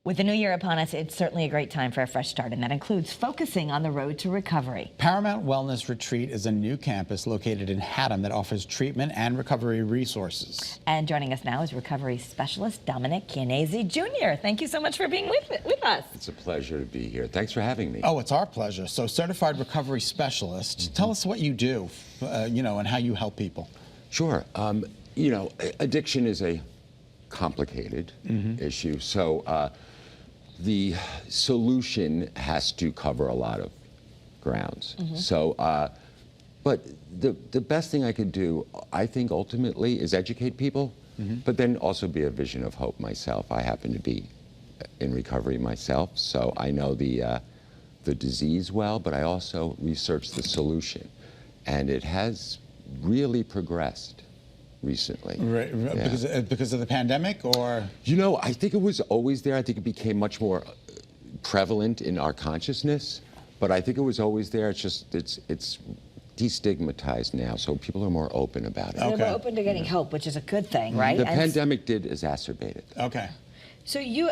With the new year upon us, it's certainly a great time for a fresh start, and that includes focusing on the road to recovery. Paramount Wellness Retreat is a new campus located in Haddam that offers treatment and recovery resources. And joining us now is recovery specialist Dominic Chianese Jr. Thank you so much for being with us. It's a pleasure to be here. Thanks for having me. Oh, it's our pleasure. So, certified recovery specialist, tell us what you do, and how you help people. Sure. Addiction is a complicated issue. So the solution has to cover a lot of grounds. So, but the best thing I could do, I think ultimately, is educate people, but then also be a vision of hope myself. I happen to be in recovery myself, so I know the disease well, but I also researched the solution. And it has really progressed recently. Right, yeah. Because of the pandemic, or? I think it was always there. I think it became much more prevalent in our consciousness, but I think it was always there. It's just, it's destigmatized now, so people are more open about it. They're more open to getting help, which is a good thing, right? The pandemic did exacerbate it. Okay. So you're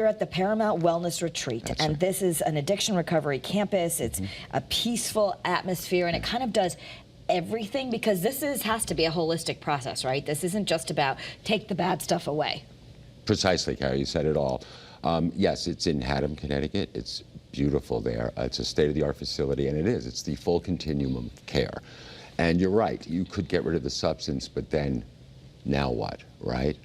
at the Paramount Wellness Retreat, That's and right. this is an addiction recovery campus. It's a peaceful atmosphere, and it kind of does everything, because this has to be a holistic process, right? This isn't just about take the bad stuff away. Precisely, Carrie, you said it all. Yes, it's in Haddam, Connecticut. It's beautiful there. It's a state-of-the-art facility, and it's the full continuum of care. And you're right, you could get rid of the substance, but then now what, right?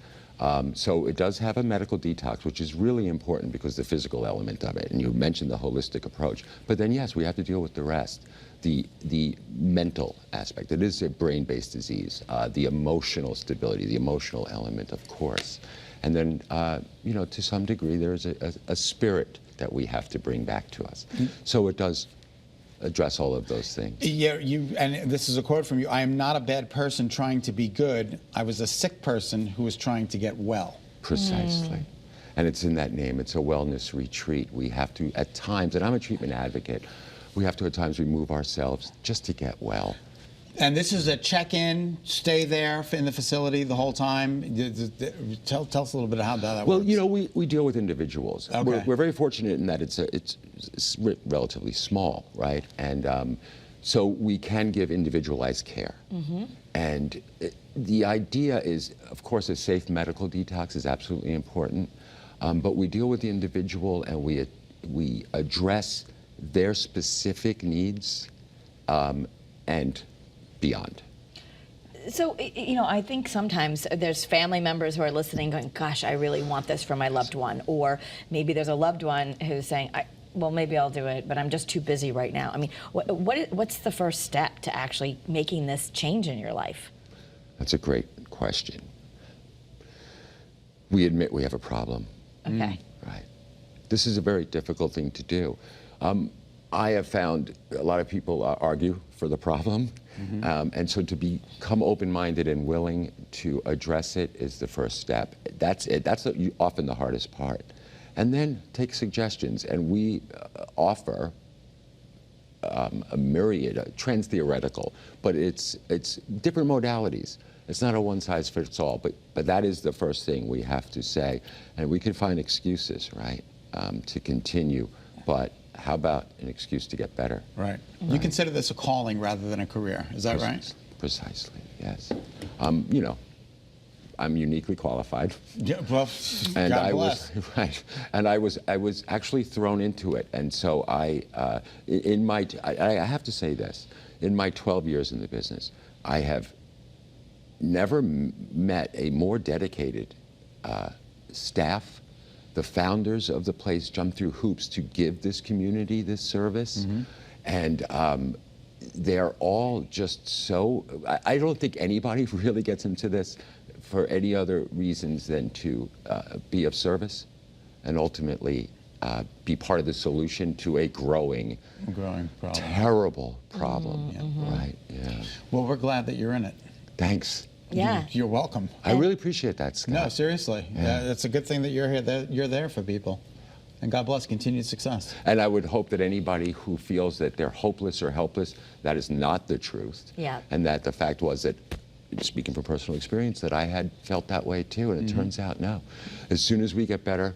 So it does have a medical detox, which is really important because the physical element of it, and you mentioned the holistic approach. But then, yes, we have to deal with the rest. The mental aspect. It is a brain-based disease. The emotional stability, the emotional element, of course. And then, to some degree, there's a spirit that we have to bring back to us. So it does address all of those things. Yeah, and this is a quote from you: "I am not a bad person trying to be good. I was a sick person who was trying to get well." Precisely. And it's in that name. It's a wellness retreat. We have to, at times, and I'm a treatment advocate, we have to at times remove ourselves just to get well. And this is a check-in, stay there in the facility the whole time. Tell us a little bit how that works. Well, we deal with individuals. Okay. We're very fortunate in that it's relatively small, right? And so we can give individualized care. And the idea is, of course, a safe medical detox is absolutely important. But we deal with the individual, and we address their specific needs and beyond. So, I think sometimes there's family members who are listening going, gosh, I really want this for my loved one. Or maybe there's a loved one who's saying, well, maybe I'll do it, but I'm just too busy right now. I mean, what's the first step to actually making this change in your life? That's a great question. We admit we have a problem. Okay. Right. This is a very difficult thing to do. I have found a lot of people argue for the problem, and so to become open-minded and willing to address it is the first step. That's it. That's often the hardest part. And then take suggestions, and we offer a myriad, trends theoretical, but it's different modalities. It's not a one-size-fits-all, but that is the first thing we have to say. And we can find excuses, right, to continue, but how about an excuse to get better? Right. You consider this a calling rather than a career, is that right? Precisely, yes. I'm uniquely qualified. Yeah, well, and God I bless. was right, and I was actually thrown into it, and so I have to say this: in my 12 years in the business, I have never met a more dedicated staff. The founders of the place jumped through hoops to give this community this service, and they're all just so. I don't think anybody really gets into this for any other reasons than to be of service and ultimately be part of the solution to a growing problem. Terrible problem, right? Yeah. Well, we're glad that you're in it. Thanks. Yeah. You're welcome. I really appreciate that, Scott. No, seriously. Yeah. It's a good thing that you're here, that you're there for people. And God bless, continued success. And I would hope that anybody who feels that they're hopeless or helpless, that is not the truth. Yeah. And that the fact was that, speaking from personal experience, that I had felt that way too, and it turns out no. As soon as we get better,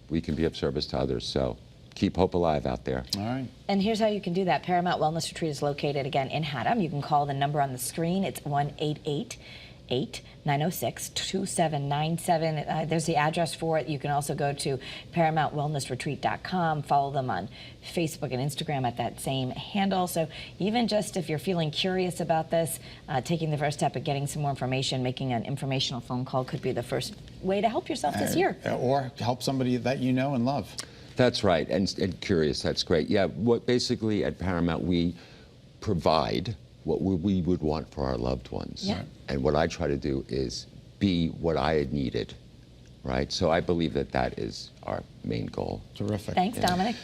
we can be of service to others. So keep hope alive out there. All right. And here's how you can do that. Paramount Wellness Retreat is located, again, in Haddam. You can call the number on the screen. It's 1-888-906-2797. There's the address for it. You can also go to ParamountWellnessRetreat.com. Follow them on Facebook and Instagram at that same handle. So even just if you're feeling curious about this, taking the first step of getting some more information, making an informational phone call could be the first way to help yourself this year. Or help somebody that you know and love. That's right, and curious, that's great. Yeah, what basically at Paramount, we provide what we would want for our loved ones. Yeah. And what I try to do is be what I had needed, right? So I believe that that is our main goal. Terrific. Thanks, Dominic.